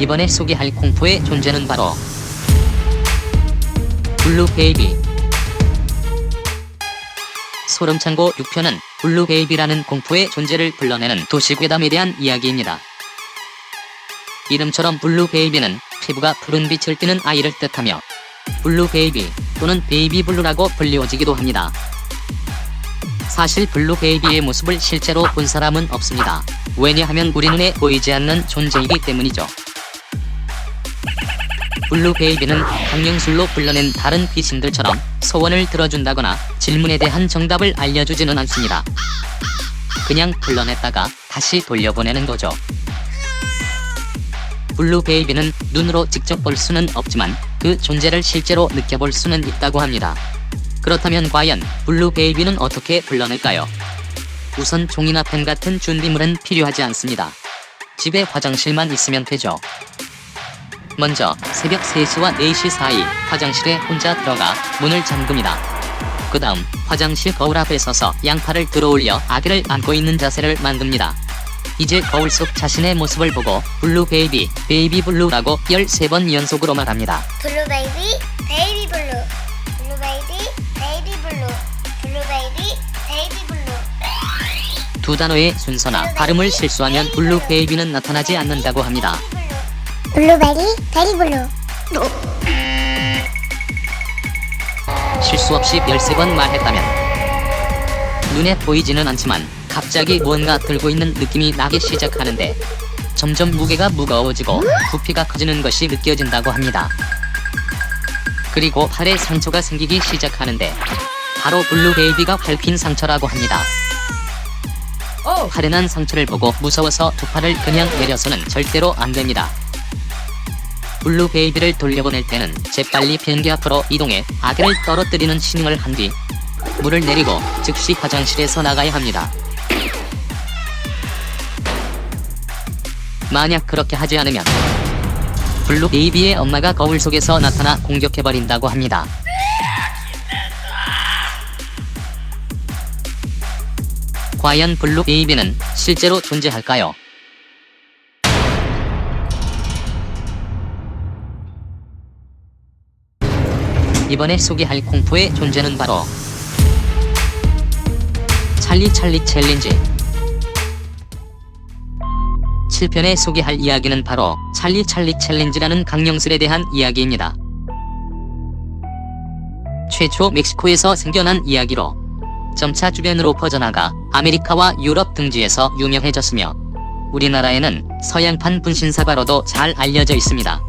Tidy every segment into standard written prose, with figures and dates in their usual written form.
이번에 소개할 공포의 존재는 바로 블루 베이비. 소름창고 6편은 블루 베이비라는 공포의 존재를 불러내는 도시괴담에 대한 이야기입니다. 이름처럼 블루 베이비는 피부가 푸른 빛을 띠는 아이를 뜻하며 블루 베이비 또는 베이비 블루라고 불리워지기도 합니다. 사실 블루 베이비의 모습을 실제로 본 사람은 없습니다. 왜냐하면 우리 눈에 보이지 않는 존재이기 때문이죠. 블루 베이비는 강령술로 불러낸 다른 귀신들처럼 소원을 들어준다거나 질문에 대한 정답을 알려주지는 않습니다. 그냥 불러냈다가 다시 돌려보내는 거죠. 블루 베이비는 눈으로 직접 볼 수는 없지만 그 존재를 실제로 느껴볼 수는 있다고 합니다. 그렇다면 과연 블루 베이비는 어떻게 불러낼까요? 우선 종이나 펜 같은 준비물은 필요하지 않습니다. 집에 화장실만 있으면 되죠. 먼저 새벽 3시와 4시 사이 화장실에 혼자 들어가 문을 잠급니다. 그 다음 화장실 거울 앞에 서서 양팔을 들어올려 아기를 안고 있는 자세를 만듭니다. 이제 거울 속 자신의 모습을 보고 블루 베이비, 베이비 블루라고 13번 연속으로 말합니다. 블루 베이비, 베이비 블루. 블루 베이비, 베이비 블루. 블루 베이비, 베이비 블루. 두 단어의 순서나 발음을 실수하면 블루 베이비는 나타나지 않는다고 합니다. 블루베리, 베리 블루. 실수 없이 13번 말했다면 눈에 보이지는 않지만 갑자기 뭔가 들고 있는 느낌이 나기 시작하는데 점점 무게가 무거워지고 부피가 커지는 것이 느껴진다고 합니다. 그리고 팔에 상처가 생기기 시작하는데 바로 블루 베이비가 밟힌 상처라고 합니다. 팔에 난 상처를 보고 무서워서 두 팔을 그냥 내려서는 절대로 안 됩니다. 블루 베이비를 돌려보낼 때는 재빨리 비행기 앞으로 이동해 아기를 떨어뜨리는 신용을 한 뒤 물을 내리고 즉시 화장실에서 나가야 합니다. 만약 그렇게 하지 않으면 블루 베이비의 엄마가 거울 속에서 나타나 공격해버린다고 합니다. 과연 블루 베이비는 실제로 존재할까요? 이번에 소개할 공포의 존재는 바로 찰리 챌린지. 7편에 소개할 이야기는 바로 찰리 챌린지라는 강령술에 대한 이야기입니다. 최초 멕시코에서 생겨난 이야기로 점차 주변으로 퍼져나가 아메리카와 유럽 등지에서 유명해졌으며 우리나라에는 서양판 분신사바로도 잘 알려져 있습니다.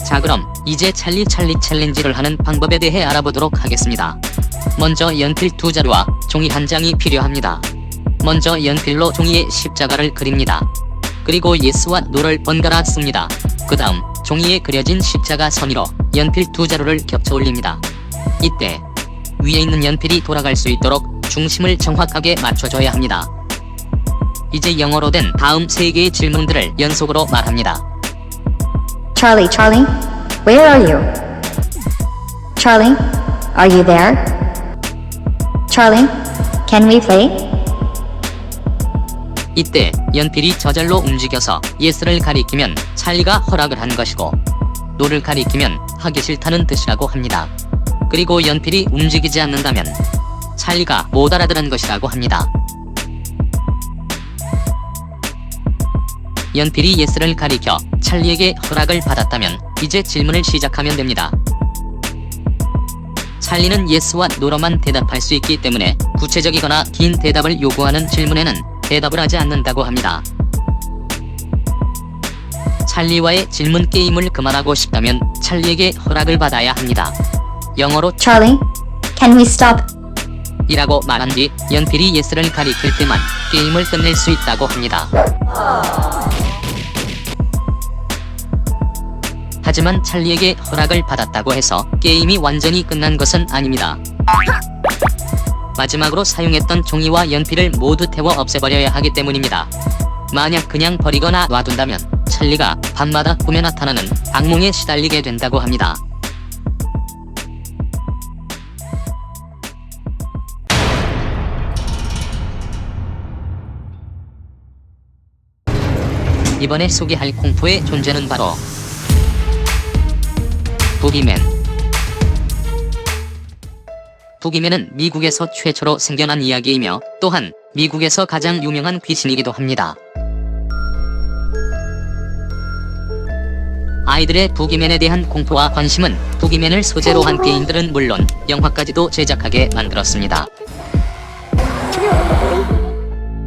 자, 그럼 이제 찰리 챌린지를 하는 방법에 대해 알아보도록 하겠습니다. 먼저 연필 2자루와 종이 1장이 필요합니다. 먼저 연필로 종이에 십자가를 그립니다. 그리고 예스와 노를 번갈아 씁니다. 그 다음 종이에 그려진 십자가 선위로 연필 2자루를 겹쳐 올립니다. 이때 위에 있는 연필이 돌아갈 수 있도록 중심을 정확하게 맞춰줘야 합니다. 이제 영어로 된 다음 3개의 질문들을 연속으로 말합니다. Charlie, where are you? Charlie, are you there? Charlie, can we play? 이때 연필이 저절로 움직여서 예스를 가리키면 찰리가 허락을 한 것이고 노를 가리키면 하기 싫다는 뜻이라고 합니다. 그리고 연필이 움직이지 않는다면 찰리가 못 알아들은 것이라고 합니다. 연필이 예스를 가리켜 찰리에게 허락을 받았다면 이제 질문을 시작하면 됩니다. 찰리는 예스와 노로만 대답할 수 있기 때문에 구체적이거나 긴 대답을 요구하는 질문에는 대답을 하지 않는다고 합니다. 찰리와의 질문 게임을 그만하고 싶다면 찰리에게 허락을 받아야 합니다. 영어로 Charlie, can we stop? 이라고 말한 뒤 연필이 예스를 가리킬 때만 게임을 끝낼 수 있다고 합니다. 하지만 찰리에게 허락을 받았다고 해서 게임이 완전히 끝난 것은 아닙니다. 마지막으로 사용했던 종이와 연필을 모두 태워 없애버려야 하기 때문입니다. 만약 그냥 버리거나 놔둔다면 찰리가 밤마다 꿈에 나타나는 악몽에 시달리게 된다고 합니다. 이번에 소개할 공포의 존재는 바로 부기맨. 부기맨은 미국에서 최초로 생겨난 이야기이며 또한 미국에서 가장 유명한 귀신이기도 합니다. 아이들의 부기맨에 대한 공포와 관심은 부기맨을 소재로 한 게임들은 물론 영화까지도 제작하게 만들었습니다.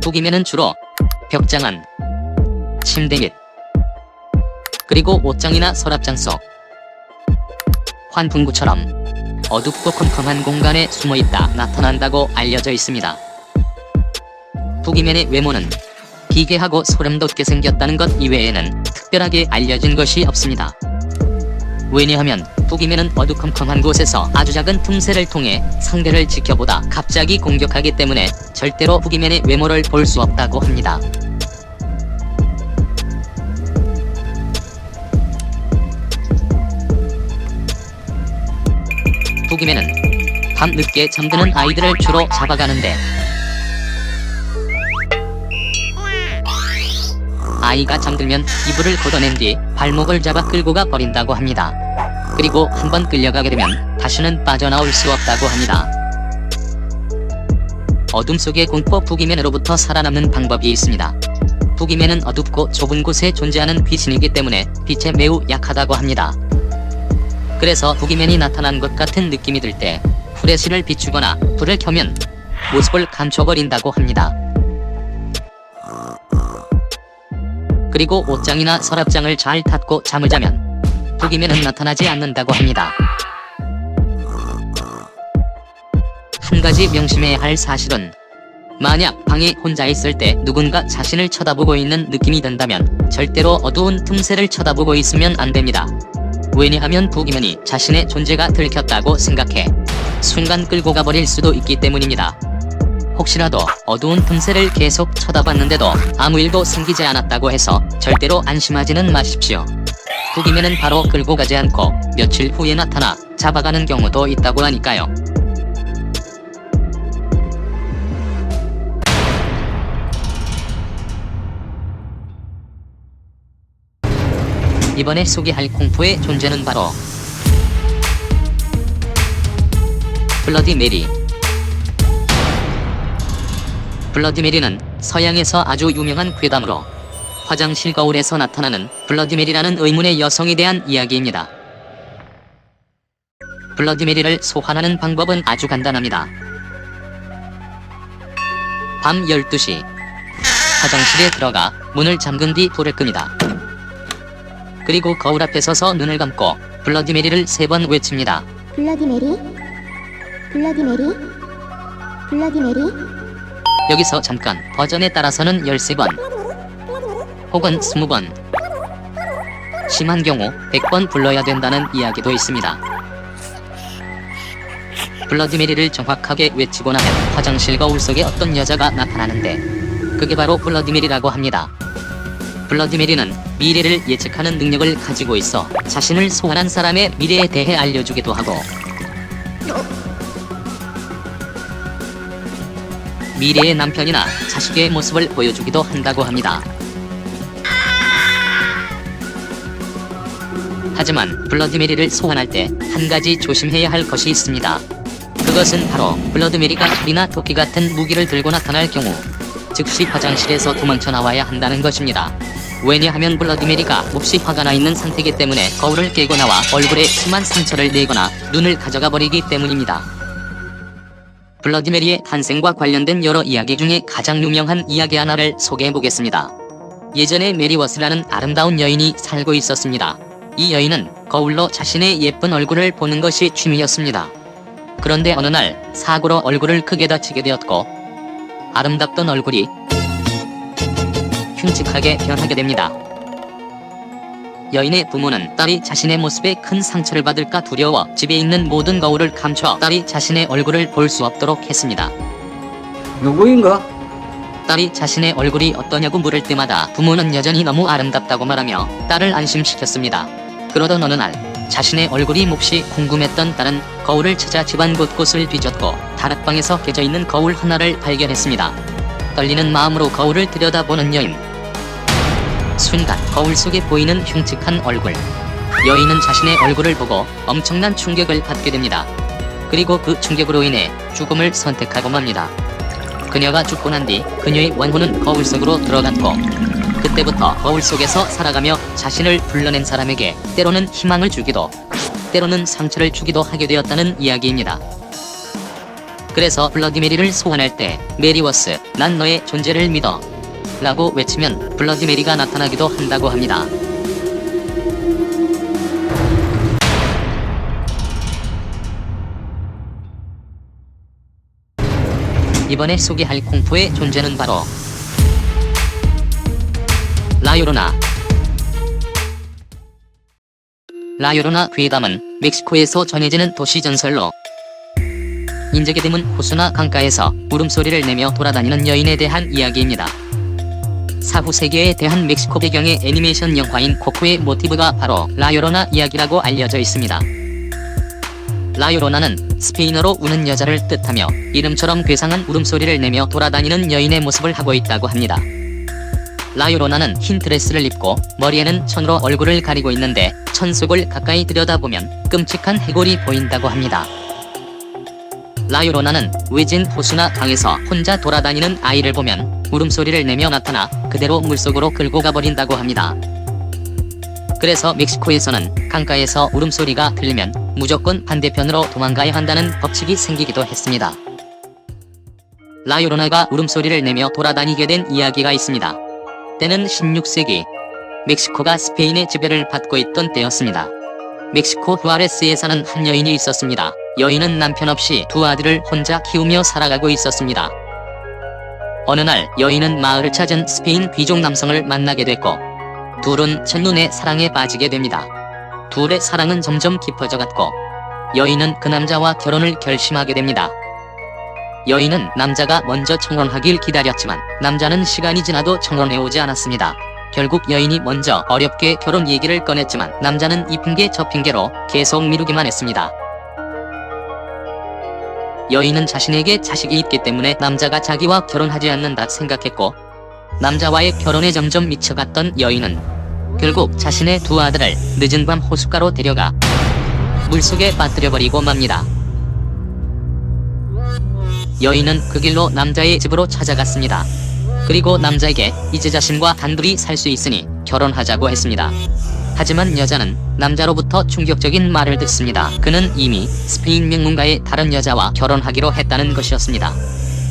부기맨은 주로 벽장 안, 침대 밑, 그리고 옷장이나 서랍장 속, 환풍구처럼 어둡고 컴컴한 공간에 숨어있다 나타난다고 알려져 있습니다. 부기맨의 외모는 기괴하고 소름돋게 생겼다는 것 이외에는 특별하게 알려진 것이 없습니다. 왜냐하면 부기맨은 어두컴컴한 곳에서 아주 작은 틈새를 통해 상대를 지켜보다 갑자기 공격하기 때문에 절대로 부기맨의 외모를 볼 수 없다고 합니다. 부기맨은 밤 늦게 잠드는 아이들을 주로 잡아가는데 아이가 잠들면 이불을 걷어낸 뒤 발목을 잡아 끌고 가 버린다고 합니다. 그리고 한번 끌려가게 되면 다시는 빠져나올 수 없다고 합니다. 어둠 속의 공포 부기맨으로부터 살아남는 방법이 있습니다. 부기맨은 어둡고 좁은 곳에 존재하는 귀신이기 때문에 빛에 매우 약하다고 합니다. 그래서 부기맨이 나타난 것 같은 느낌이 들 때 후레쉬를 비추거나 불을 켜면 모습을 감춰버린다고 합니다. 그리고 옷장이나 서랍장을 잘 닫고 잠을 자면 부기맨은 나타나지 않는다고 합니다. 한 가지 명심해야 할 사실은 만약 방에 혼자 있을 때 누군가 자신을 쳐다보고 있는 느낌이 든다면 절대로 어두운 틈새를 쳐다보고 있으면 안 됩니다. 왜냐하면 부기맨이 자신의 존재가 들켰다고 생각해 순간 끌고 가버릴 수도 있기 때문입니다. 혹시라도 어두운 틈새를 계속 쳐다봤는데도 아무 일도 생기지 않았다고 해서 절대로 안심하지는 마십시오. 부기맨은 바로 끌고 가지 않고 며칠 후에 나타나 잡아가는 경우도 있다고 하니까요. 이번에 소개할 공포의 존재는 바로 블러디 메리. 블러디 메리는 서양에서 아주 유명한 괴담으로 화장실 거울에서 나타나는 블러디 메리라는 의문의 여성에 대한 이야기입니다. 블러디 메리를 소환하는 방법은 아주 간단합니다. 밤 12시 화장실에 들어가 문을 잠근 뒤 불을 끕니다. 그리고 거울 앞에 서서 눈을 감고 블러디 메리를 3번 외칩니다. 블러디 메리, 블러디 메리, 블러디 메리. 여기서 잠깐 버전에 따라서는 13번 혹은 20번, 심한 경우 100번 불러야 된다는 이야기도 있습니다. 블러디 메리를 정확하게 외치고 나면 화장실 거울 속에 어떤 여자가 나타나는데 그게 바로 블러디 메리라고 합니다. 블러디 메리는 미래를 예측하는 능력을 가지고 있어 자신을 소환한 사람의 미래에 대해 알려주기도 하고 미래의 남편이나 자식의 모습을 보여주기도 한다고 합니다. 하지만 블러디 메리를 소환할 때 한 가지 조심해야 할 것이 있습니다. 그것은 바로 블러디 메리가 칼이나 도끼 같은 무기를 들고 나타날 경우 즉시 화장실에서 도망쳐 나와야 한다는 것입니다. 왜냐하면 블러디 메리가 몹시 화가 나 있는 상태이기 때문에 거울을 깨고 나와 얼굴에 심한 상처를 내거나 눈을 가져가 버리기 때문입니다. 블러디 메리의 탄생과 관련된 여러 이야기 중에 가장 유명한 이야기 하나를 소개해 보겠습니다. 예전에 메리 워스라는 아름다운 여인이 살고 있었습니다. 이 여인은 거울로 자신의 예쁜 얼굴을 보는 것이 취미였습니다. 그런데 어느 날 사고로 얼굴을 크게 다치게 되었고 아름답던 얼굴이 흉측하게 변하게 됩니다. 여인의 부모는 딸이 자신의 모습에 큰 상처를 받을까 두려워 집에 있는 모든 거울을 감춰 딸이 자신의 얼굴을 볼 수 없도록 했습니다. 누구인가? 딸이 자신의 얼굴이 어떠냐고 물을 때마다 부모는 여전히 너무 아름답다고 말하며 딸을 안심시켰습니다. 그러던 어느 날 자신의 얼굴이 몹시 궁금했던 딸은 거울을 찾아 집안 곳곳을 뒤졌고 다락방에서 깨져 있는 거울 하나를 발견했습니다. 떨리는 마음으로 거울을 들여다보는 여인. 순간 거울 속에 보이는 흉측한 얼굴. 여인은 자신의 얼굴을 보고 엄청난 충격을 받게 됩니다. 그리고 그 충격으로 인해 죽음을 선택하고 맙니다. 그녀가 죽고 난 뒤 그녀의 원혼은 거울 속으로 들어갔고 그때부터 거울 속에서 살아가며 자신을 불러낸 사람에게 때로는 희망을 주기도 때로는 상처를 주기도 하게 되었다는 이야기입니다. 그래서 블러디 메리를 소환할 때 메리워스, 난 너의 존재를 믿어 라고 외치면 블러디 메리가 나타나기도 한다고 합니다. 이번에 소개할 공포의 존재는 바로 라요로나. 라요로나 괴담은 멕시코에서 전해지는 도시 전설로 인적이 드문 호수나 강가에서 울음소리를 내며 돌아다니는 여인에 대한 이야기입니다. 사후 세계에 대한 멕시코 배경의 애니메이션 영화인 코코의 모티브가 바로 라요로나 이야기라고 알려져 있습니다. 라요로나는 스페인어로 우는 여자를 뜻하며 이름처럼 괴상한 울음소리를 내며 돌아다니는 여인의 모습을 하고 있다고 합니다. 라요로나는 흰 드레스를 입고 머리에는 천으로 얼굴을 가리고 있는데 천 속을 가까이 들여다보면 끔찍한 해골이 보인다고 합니다. 라요로나는 외진 호수나 강에서 혼자 돌아다니는 아이를 보면 울음소리를 내며 나타나 그대로 물속으로 끌고 가버린다고 합니다. 그래서 멕시코에서는 강가에서 울음소리가 들리면 무조건 반대편으로 도망가야 한다는 법칙이 생기기도 했습니다. 라요로나가 울음소리를 내며 돌아다니게 된 이야기가 있습니다. 때는 16세기 멕시코가 스페인의 지배를 받고 있던 때였습니다. 멕시코 후아레스에 사는 한 여인이 있었습니다. 여인은 남편 없이 두 아들을 혼자 키우며 살아가고 있었습니다. 어느 날 여인은 마을을 찾은 스페인 귀족 남성을 만나게 됐고 둘은 첫눈에 사랑에 빠지게 됩니다. 둘의 사랑은 점점 깊어져 갔고 여인은 그 남자와 결혼을 결심하게 됩니다. 여인은 남자가 먼저 청혼하길 기다렸지만 남자는 시간이 지나도 청혼해오지 않았습니다. 결국 여인이 먼저 어렵게 결혼 얘기를 꺼냈지만 남자는 이 핑계 저 핑계로 계속 미루기만 했습니다. 여인은 자신에게 자식이 있기 때문에 남자가 자기와 결혼하지 않는다 생각했고 남자와의 결혼에 점점 미쳐갔던 여인은 결국 자신의 두 아들을 늦은 밤 호숫가로 데려가 물속에 빠뜨려버리고 맙니다. 여인은 그 길로 남자의 집으로 찾아갔습니다. 그리고 남자에게 이제 자신과 단둘이 살 수 있으니 결혼하자고 했습니다. 하지만 여자는 남자로부터 충격적인 말을 듣습니다. 그는 이미 스페인 명문가의 다른 여자와 결혼하기로 했다는 것이었습니다.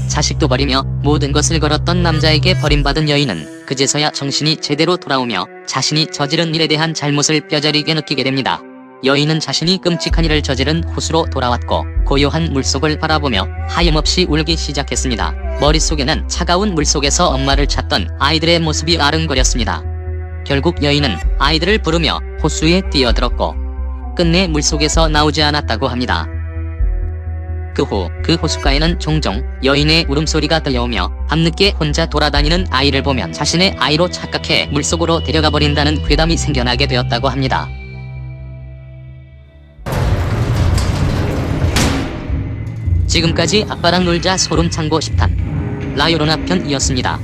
자식도 버리며 모든 것을 걸었던 남자에게 버림받은 여인은 그제서야 정신이 제대로 돌아오며 자신이 저지른 일에 대한 잘못을 뼈저리게 느끼게 됩니다. 여인은 자신이 끔찍한 일을 저지른 호수로 돌아왔고 고요한 물속을 바라보며 하염없이 울기 시작했습니다. 머릿속에는 차가운 물속에서 엄마를 찾던 아이들의 모습이 아른거렸습니다. 결국 여인은 아이들을 부르며 호수에 뛰어들었고 끝내 물속에서 나오지 않았다고 합니다. 그 후 그 호숫가에는 종종 여인의 울음소리가 들려오며 밤늦게 혼자 돌아다니는 아이를 보면 자신의 아이로 착각해 물속으로 데려가 버린다는 괴담이 생겨나게 되었다고 합니다. 지금까지 아빠랑 놀자 소름 창고 10탄 라요로나 편이었습니다.